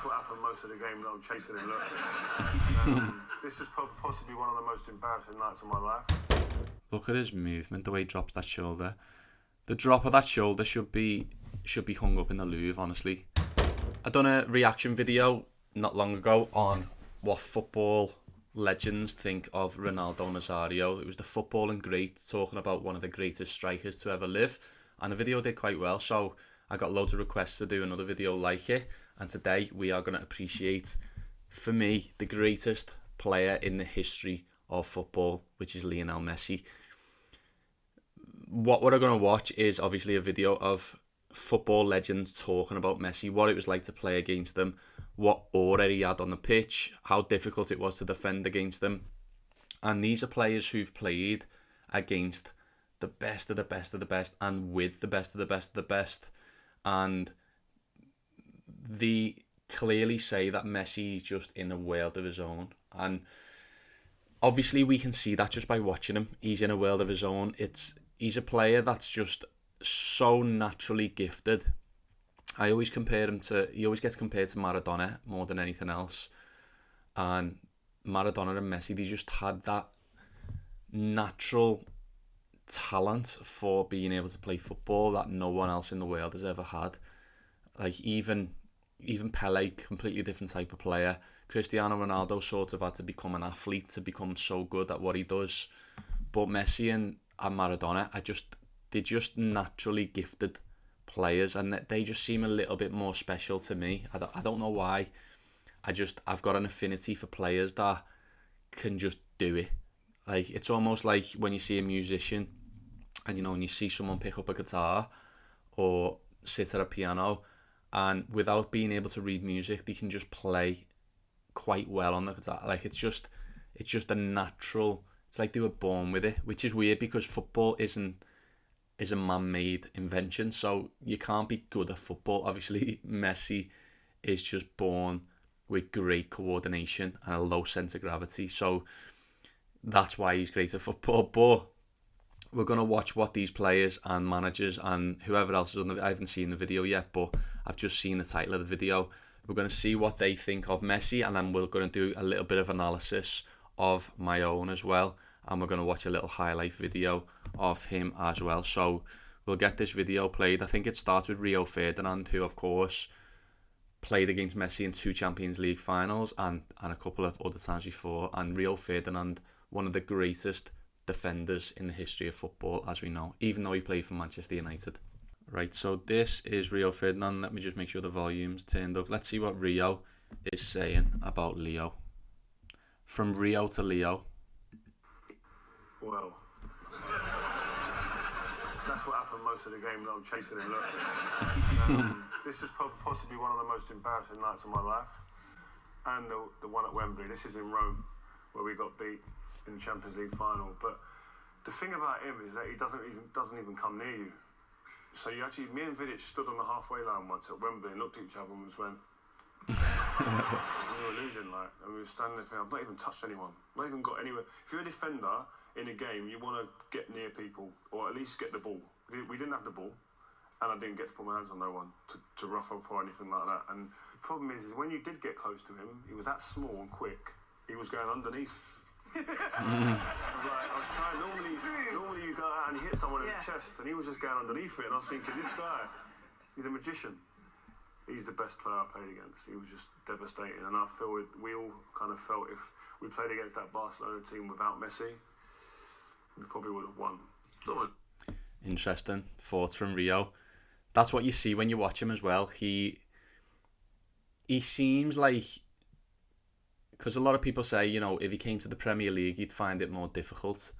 That's what happened most of the game that I'm chasing him. Look, this is possibly one of the most embarrassing nights of my life. Look at his movement, the way he drops that shoulder. The drop of that shoulder should be hung up in the Louvre, honestly. I done a reaction video not long ago on what football legends think of Ronaldo Nazario. It was the footballing great talking about one of the greatest strikers to ever live, and the video did quite well, so I got loads of requests to do another video like it. And today we are going to appreciate, for me, the greatest player in the history of football, which is Lionel Messi. What we're going to watch is obviously a video of football legends talking about Messi, what it was like to play against them, what aura he had on the pitch, how difficult it was to defend against them. And these are players who've played against the best of the best of the best and with the best of the best of the best. And they clearly say that Messi is just in a world of his own. And obviously we can see that just by watching him. He's in a world of his own. He's a player that's just so naturally gifted. I always compare him to, he always gets compared to Maradona more than anything else. And Maradona and Messi, they just had that natural talent for being able to play football that no one else in the world has ever had. Like even Pele, completely different type of player. Cristiano Ronaldo sort of had to become an athlete to become so good at what he does. But Messi and Maradona they're just naturally gifted players, and they just seem a little bit more special to me. I don't know why. I've got an affinity for players that can just do it. Like, it's almost like when you see a musician and, when you see someone pick up a guitar or sit at a piano, and without being able to read music, they can just play quite well on the guitar. Like, it's just a natural, it's like they were born with it, which is weird because football is a man-made invention, so you can't be good at football. Obviously, Messi is just born with great coordination and a low centre of gravity, so that's why he's great at football. But we're going to watch what these players and managers and whoever else is on I haven't seen the video yet, but I've just seen the title of the video. We're going to see what they think of Messi, and then we're going to do a little bit of analysis of my own as well, and we're going to watch a little highlight video of him as well. So we'll get this video played. I think it starts with Rio Ferdinand, who of course played against Messi in 2 Champions League finals and a couple of other times before. And Rio Ferdinand, one of the greatest defenders in the history of football, as we know, even though he played for Manchester United. Right, so this is Rio Ferdinand. Let me just make sure the volume's turned up. Let's see what Rio is saying about Leo. From Rio to Leo. Well, that's what happened most of the game that I'm chasing him. Look, this is possibly one of the most embarrassing nights of my life, and the one at Wembley. This is in Rome, where we got beat in the Champions League final. But the thing about him is that he doesn't even come near you. So me and Vidic stood on the halfway line once at Wembley and looked at each other and just went. We were losing, and we were standing there thinking, I've not even touched anyone. Not even got anywhere. If you're a defender in a game, you want to get near people, or at least get the ball. We didn't have the ball, and I didn't get to put my hands on no one to rough up or anything like that. And the problem is when you did get close to him, he was that small and quick. He was going underneath. I was trying, normally you go out and you hit someone in the chest, and he was just going underneath it, and I was thinking, this guy, he's a magician. He's the best player I played against. He was just devastating, and I feel we all kind of felt if we played against that Barcelona team without Messi, we probably would have won. Interesting thoughts from Rio. That's what you see when you watch him as well. He seems like, because a lot of people say, if he came to the Premier League, he'd find it more difficult.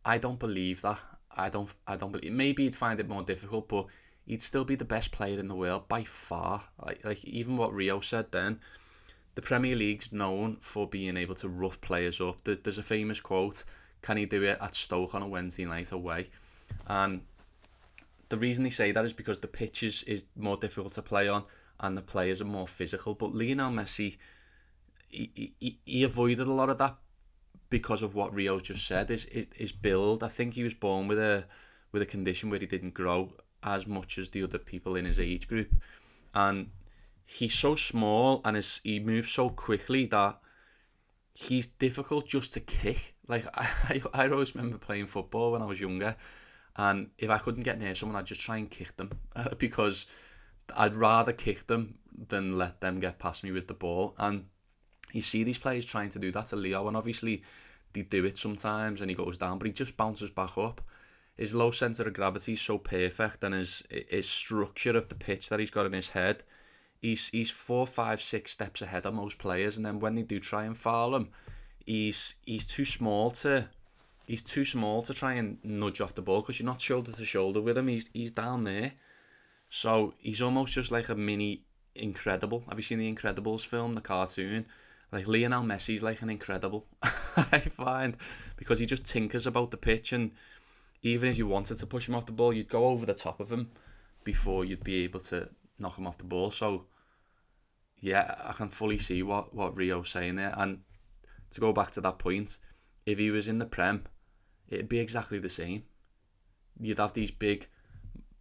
I don't believe that. I don't believe. Maybe he'd find it more difficult, but he'd still be the best player in the world by far. Like even what Rio said then, the Premier League's known for being able to rough players up. There's a famous quote, can he do it at Stoke on a Wednesday night away? And the reason they say that is because the pitch is more difficult to play on and the players are more physical. But Lionel Messi, he avoided a lot of that because of what Rio just said. His build, I think he was born with a condition where he didn't grow as much as the other people in his age group, and he's so small and he moves so quickly that he's difficult just to kick. Like, I always remember playing football when I was younger, and if I couldn't get near someone, I'd just try and kick them because I'd rather kick them than let them get past me with the ball. And you see these players trying to do that to Leo, and obviously they do it sometimes and he goes down, but he just bounces back up. His low centre of gravity is so perfect, and his structure of the pitch that he's got in his head, he's 4, 5, 6 steps ahead of most players. And then when they do try and foul him, he's too small to try and nudge off the ball, because you're not shoulder to shoulder with him. He's down there, so he's almost just like a mini Incredible. Have you seen the Incredibles film, the cartoon? Like, Lionel Messi's like an Incredible, I find, because he just tinkers about the pitch, and even if you wanted to push him off the ball, you'd go over the top of him before you'd be able to knock him off the ball. So yeah, I can fully see what Rio's saying there. And to go back to that point, if he was in the Prem, it'd be exactly the same. You'd have these big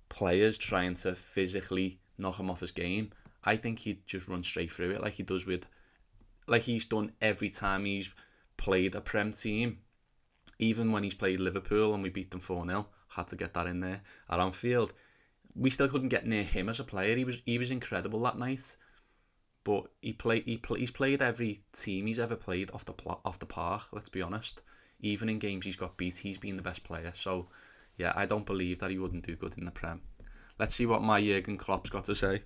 players trying to physically knock him off his game. I think he'd just run straight through it, like he does like he's done every time he's played a Prem team. Even when he's played Liverpool and we beat them 4-0, had to get that in there at Anfield. We still couldn't get near him as a player. He was incredible that night. But he's played every team he's ever played off the park, let's be honest. Even in games he's got beat, he's been the best player. So yeah, I don't believe that he wouldn't do good in the Prem. Let's see what my Jurgen Klopp's got to say.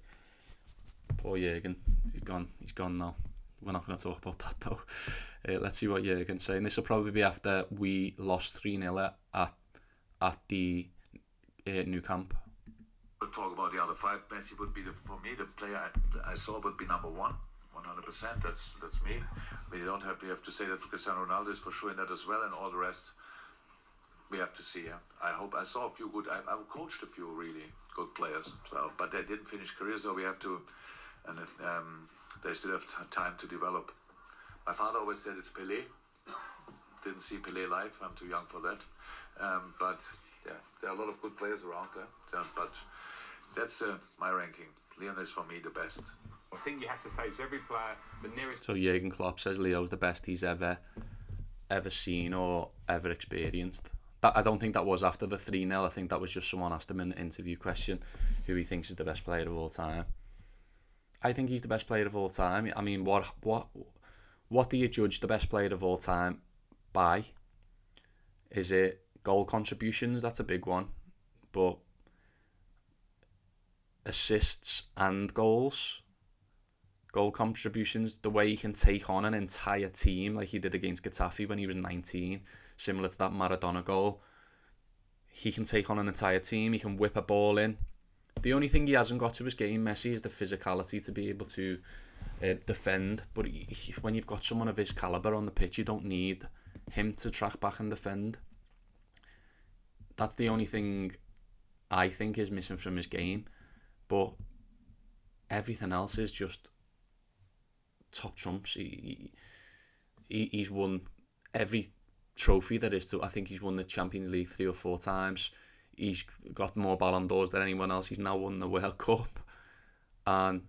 Poor Jurgen, he's gone now. We're not going to talk about that though. Let's see what Jurgen's saying. This will probably be after we lost 3-0 at the new camp. We'll talk about the other 5. Messi would be, for me, the player I saw would be number 1. 100%. That's me. We have to say that Cristiano Ronaldo is for sure in that as well, and all the rest we have to see. Yeah. I saw a few good. I coached a few really good players. So, but they didn't finish careers, so we have to, and they still have time to develop. My father always said it's Pelé. Didn't see Pelé live. I'm too young for that. But yeah, there are a lot of good players around there. So, but that's my ranking. Lionel is for me the best. I think you have to say to every player, the nearest. So Jurgen Klopp says Leo's the best he's ever seen or ever experienced. I don't think that was after the 3-0. I think that was just someone asked him in an interview question who he thinks is the best player of all time. I think he's the best player of all time. I mean, what do you judge the best player of all time by? Is it goal contributions? That's a big one. But assists and goals, goal contributions, the way he can take on an entire team like he did against Getafe when he was 19, similar to that Maradona goal. He can take on an entire team. He can whip a ball in. The only thing he hasn't got to his game, Messi, is the physicality to be able to defend. But when you've got someone of his calibre on the pitch, you don't need him to track back and defend. That's the only thing I think is missing from his game. But everything else is just top trumps. He's won every trophy there is to. I think he's won the Champions League 3 or 4 times. He's got more Ballon d'Ors than anyone else. He's now won the World Cup. And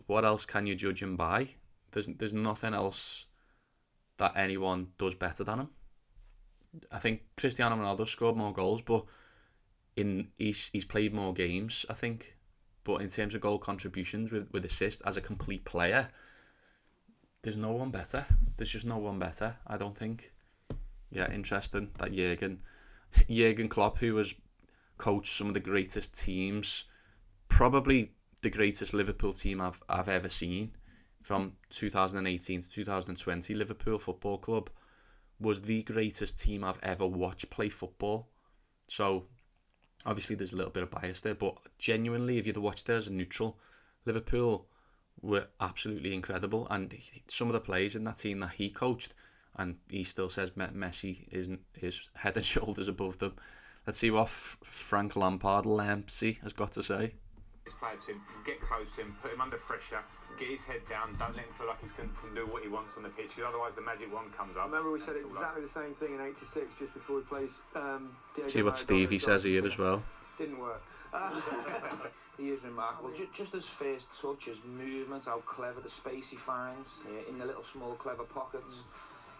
what else can you judge him by? There's nothing else that anyone does better than him. I think Cristiano Ronaldo scored more goals, but he's played more games, I think. But in terms of goal contributions with assists as a complete player, there's no one better. There's just no one better, I don't think. Yeah, interesting that Jurgen Klopp, who has coached some of the greatest teams, probably the greatest Liverpool team I've ever seen, from 2018 to 2020, Liverpool Football Club was the greatest team I've ever watched play football. So obviously there's a little bit of bias there, but genuinely, if you'd watched there as a neutral, Liverpool were absolutely incredible. And some of the players in that team that he coached, and he still says Messi is head and shoulders above them. Let's see what Frank Lampard, Lampsy, has got to say. This player to him, get close to him, put him under pressure, get his head down, don't let him feel like he can do what he wants on the pitch, because otherwise the magic wand comes up. Remember we said exactly the same thing in '86, just before we played. See what Stevie says here as well. Didn't work. He is remarkable. Just his first touch, his movement, how clever the space he finds in the little small clever pockets.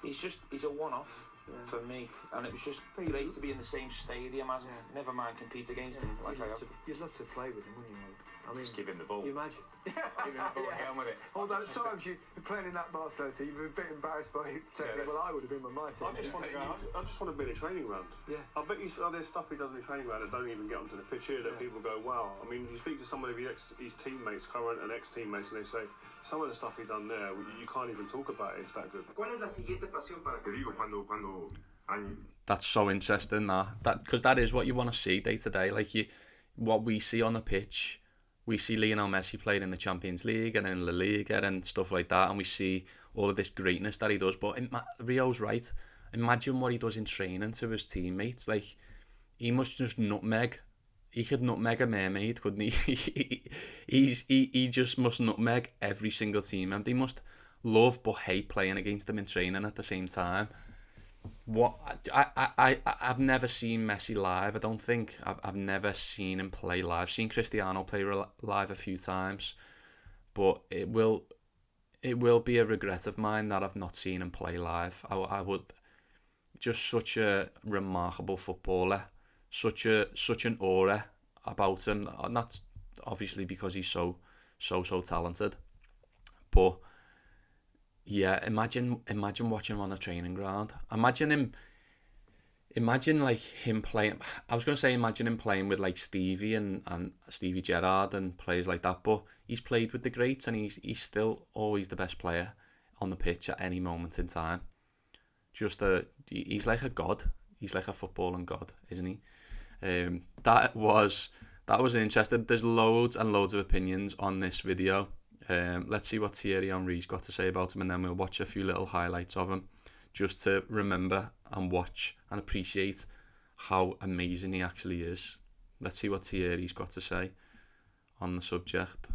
He's a one-off for me, and it was just great to be in the same stadium as him. Never mind compete against him like I have. You'd love to play with him, wouldn't you? I mean, Just give him the ball. you imagine. Give him the ball and get on with it. Although at times you're playing in that Barcelona team, you've been a bit embarrassed by it. Well, I would have been with my team. I just want to be in a training ground. Yeah. I bet there's stuff he does in the training ground that don't even get onto the pitch here that people go, wow. I mean, you speak to some of his teammates, current and ex-teammates, and they say, some of the stuff he done there, you can't even talk about it, it's that good. ¿Cuál es la siguiente pasión para ti? Te digo, cuando That's so interesting, that because that is what you want to see day to day. Like what we see on the pitch, we see Lionel Messi playing in the Champions League and in La Liga and stuff like that, and we see all of this greatness that he does. But Rio's right. Imagine what he does in training to his teammates. Like, he must just nutmeg. He could nutmeg a mermaid, couldn't he? he just must nutmeg every single team member. They must love but hate playing against them in training at the same time. I've never seen Messi live. I don't think I've never seen him play live. I've seen Cristiano play live a few times, but it will be a regret of mine that I've not seen him play live. I would, just such a remarkable footballer, such an aura about him, and that's obviously because he's so talented. But yeah, imagine watching him on a training ground. Imagine like him playing. I was going to say imagine him playing with like Stevie and Stevie Gerrard and players like that. But he's played with the greats, and he's still always the best player on the pitch at any moment in time. He's like a god. He's like a footballing god, isn't he? That was interesting. There's loads and loads of opinions on this video. Let's see what Thierry Henry's got to say about him, and then we'll watch a few little highlights of him just to remember and watch and appreciate how amazing he actually is. Let's see what Thierry's got to say on the subject.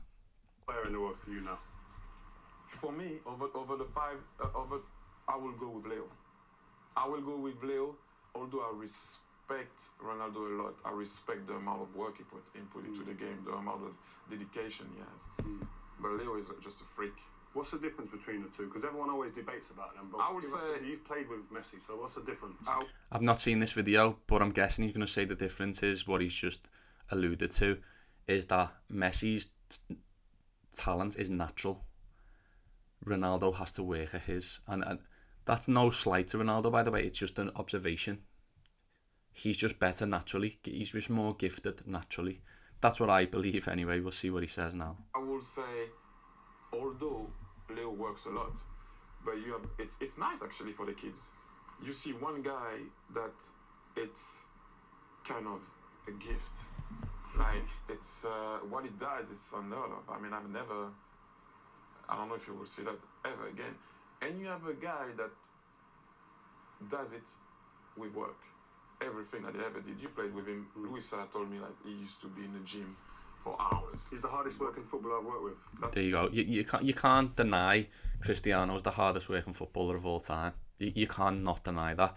Player in the world for you now? For me, over the five, I will go with Leo. I will go with Leo, although I respect Ronaldo a lot. I respect the amount of work he put into the game, the amount of dedication he has. But Leo is just a freak. What's the difference between the two? Because everyone always debates about them. But I would say you've played with Messi, so what's the difference? I've not seen this video, but I'm guessing he's going to say the difference is what he's just alluded to, is that Messi's talent is natural. Ronaldo has to work at his, and that's no slight to Ronaldo, by the way. It's just an observation. He's just better naturally. He's just more gifted naturally. That's what I believe anyway. We'll see what he says now. I will say, although Leo works a lot, but it's nice actually for the kids. You see one guy that it's kind of a gift. Like, it's what he does is unheard of. I mean, I don't know if you will see that ever again. And you have a guy that does it with work. Everything that he ever did. You played with him. Luisa told me like he used to be in the gym for hours. He's the hardest working footballer I've worked with. There you go. You can't deny Cristiano's the hardest working footballer of all time. You can't not deny that.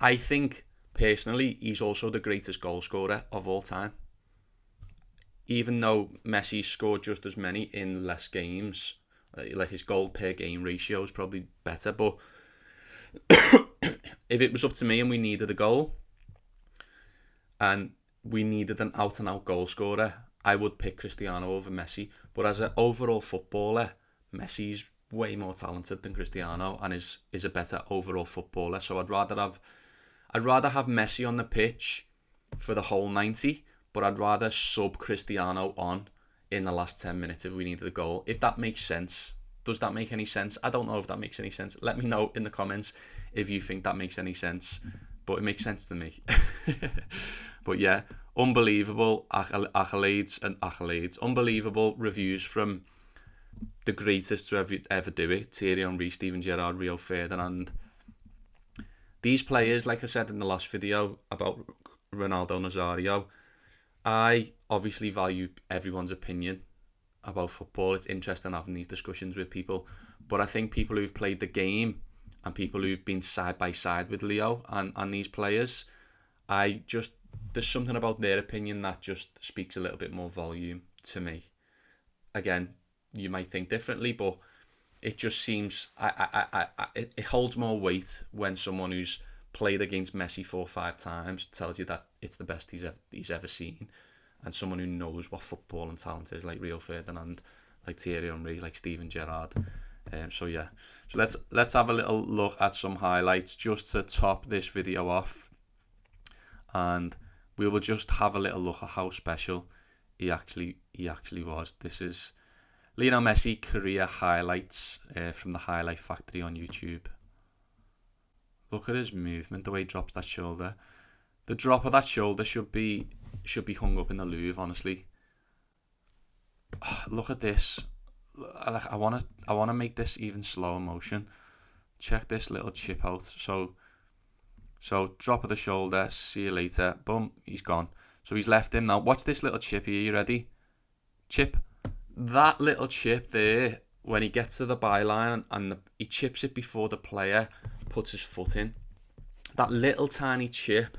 I think personally he's also the greatest goal scorer of all time. Even though Messi scored just as many in less games, like his goal per game ratio is probably better. But if it was up to me and we needed a goal, and we needed an out-and-out goal scorer, I would pick Cristiano over Messi. But as an overall footballer, Messi's way more talented than Cristiano and is a better overall footballer. So I'd rather have Messi on the pitch for the whole 90, but I'd rather sub Cristiano on in the last 10 minutes if we needed a goal. If that makes sense. Does that make any sense? I don't know if that makes any sense. Let me know in the comments if you think that makes any sense. But it makes sense to me. But yeah, unbelievable accolades. Unbelievable reviews from the greatest to ever do it. Thierry Henry, Steven Gerrard, Rio Ferdinand. These players, like I said in the last video about Ronaldo Nazario, I obviously value everyone's opinion about football. It's interesting having these discussions with people. But I think people who've played the game and people who've been side by side with Leo and these players, I just there's something about their opinion that just speaks a little bit more volume to me. Again, you might think differently, but it just seems it holds more weight when someone who's played against Messi 4 or 5 times tells you that it's the best he's ever seen, and someone who knows what football and talent is, like Rio Ferdinand, like Thierry Henry, like Steven Gerrard. So let's have a little look at some highlights just to top this video off, and we will just have a little look at how special he actually was. This is Lionel Messi career highlights from the Highlight Factory on YouTube. Look at his movement, the way he drops that shoulder. The drop of that shoulder should be hung up in the Louvre, honestly. Look at this. I wanna make this even slower motion. Check this little chip out. So drop of the shoulder, see you later. Boom, he's gone. So he's left him now. Watch this little chip here. You ready? Chip. That little chip there, when he gets to the byline and he chips it before the player puts his foot in. That little tiny chip.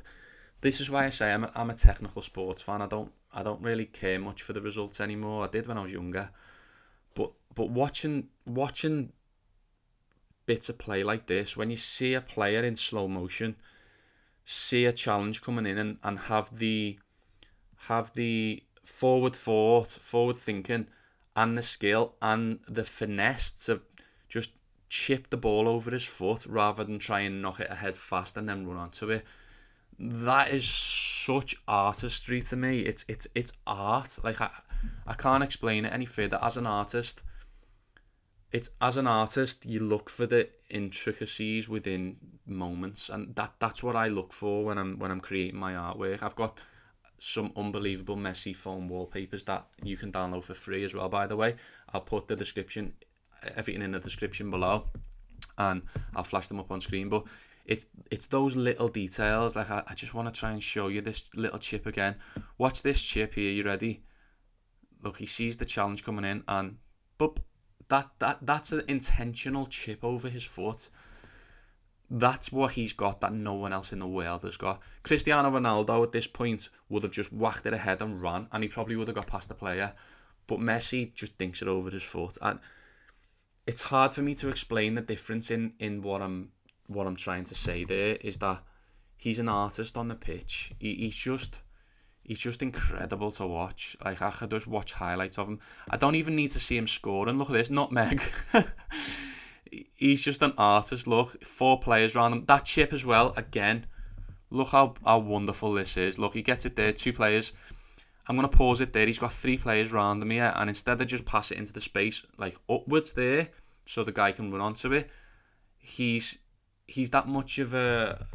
This is why I say I'm a technical sports fan. I don't really care much for the results anymore. I did when I was younger. But watching bits of play like this, when you see a player in slow motion, see a challenge coming in and have the forward thought, forward thinking, and the skill and the finesse to just chip the ball over his foot rather than try and knock it ahead fast and then run onto it. That is such artistry to me. It's art. Like I can't explain it any further. As an artist, you look for the intricacies within moments, and that's what I look for when I'm creating my artwork. I've got some unbelievable Messi foam wallpapers that you can download for free as well, by the way. I'll put everything in the description below, and I'll flash them up on screen. But it's those little details. Like I just want to try and show you this little chip again. Watch this chip here. You ready? Look, he sees the challenge coming in, and boop, that's an intentional chip over his foot. That's what he's got that no one else in the world has got. Cristiano Ronaldo at this point would have just whacked it ahead and run, and he probably would have got past the player. But Messi just dinks it over his foot, and it's hard for me to explain the difference in what I'm trying to say. There is that he's an artist on the pitch. He's just incredible to watch. Like I could just watch highlights of him. I don't even need to see him scoring. Look at this, nutmeg. He's just an artist. Look, 4 players around him. That chip as well. Again, look how wonderful this is. Look, he gets it there. 2 players. I'm going to pause it there. He's got 3 players around him here, and instead of just pass it into the space like upwards there, so the guy can run onto it, he's that much of a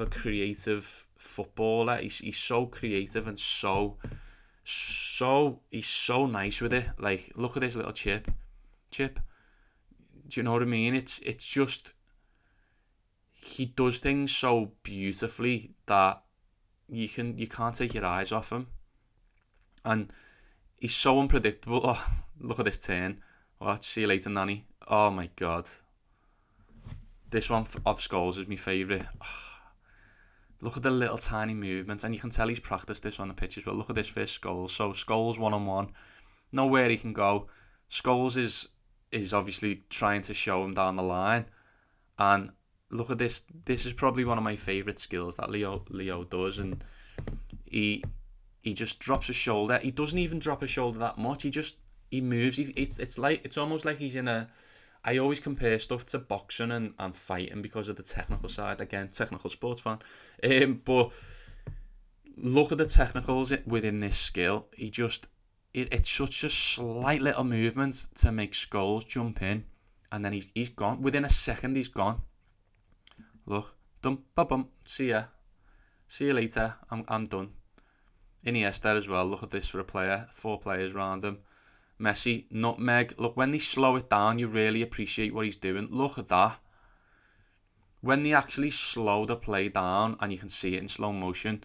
creative footballer. He's so creative and so he's so nice with it. Like, look at this little chip. Do you know what I mean? It's just, he does things so beautifully that you can't take your eyes off him. And he's so unpredictable. Oh, look at this turn. Watch, see you later, Nanny. Oh my God. This one of Scholes is my favourite. Oh, look at the little tiny movements, and you can tell he's practiced this on the pitch as well. Look at this first Scholes. So Scholes 1-on-1, know where he can go. Scholes is obviously trying to show him down the line, and look at this. This is probably one of my favourite skills that Leo does, and he just drops his shoulder. He doesn't even drop his shoulder that much. He moves. It's almost like he's in a. I always compare stuff to boxing and fighting because of the technical side. Again, technical sports fan. But look at the technicals within this skill. It's such a slight little movement to make Scholes jump in, and then he's gone. Within a second, he's gone. Look, dum ba bum. See ya. See you later. I'm done. Iniesta as well. Look at this for a player. 4 players around him. Messi, nutmeg. Look, when they slow it down, you really appreciate what he's doing. Look at that. When they actually slow the play down and you can see it in slow motion,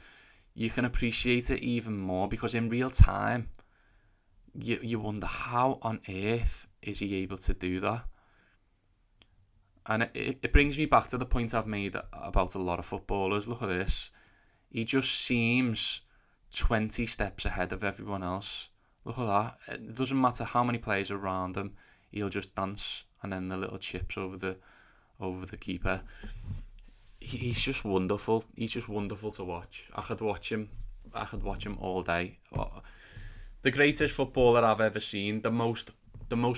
you can appreciate it even more, because in real time, you wonder how on earth is he able to do that. And it brings me back to the point I've made about a lot of footballers. Look at this. he just seems 20 steps ahead of everyone else. Look at that. It doesn't matter how many players are around him, he'll just dance and then the little chips over the keeper. He's just wonderful. He's just wonderful to watch. I could watch him all day. The greatest footballer I've ever seen, the most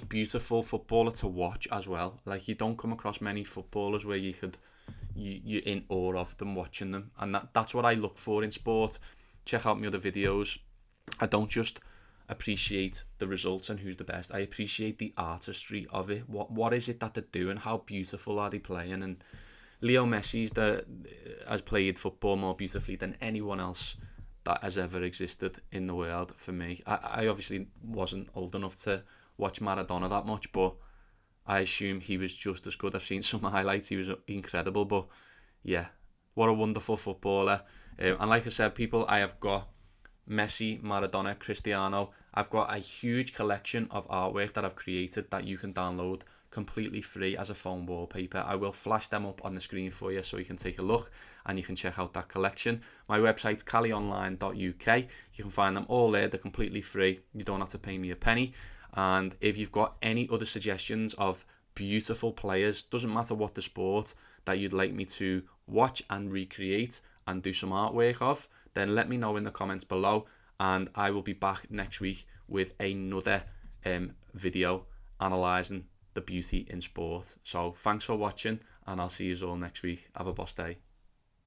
beautiful footballer to watch as well. Like, you don't come across many footballers where you're in awe of them, watching them, and that's what I look for in sport. Check out my other videos. I don't just appreciate the results and who's the best. I appreciate the artistry of it. What is it that they're doing? How beautiful are they playing? And Leo Messi has played football more beautifully than anyone else that has ever existed in the world for me. I obviously wasn't old enough to watch Maradona that much, but I assume he was just as good. I've seen some highlights. He was incredible, but yeah, what a wonderful footballer. And like I said, people, I have got Messi, Maradona, Cristiano. I've got a huge collection of artwork that I've created that you can download completely free as a phone wallpaper. I will flash them up on the screen for you so you can take a look and you can check out that collection. My website's calionline.uk. You can find them all there. They're completely free. You don't have to pay me a penny. And if you've got any other suggestions of beautiful players, doesn't matter what the sport, that you'd like me to watch and recreate and do some artwork of, then let me know in the comments below, and I will be back next week with another video analysing the beauty in sport. So thanks for watching, and I'll see you all next week. Have a boss day.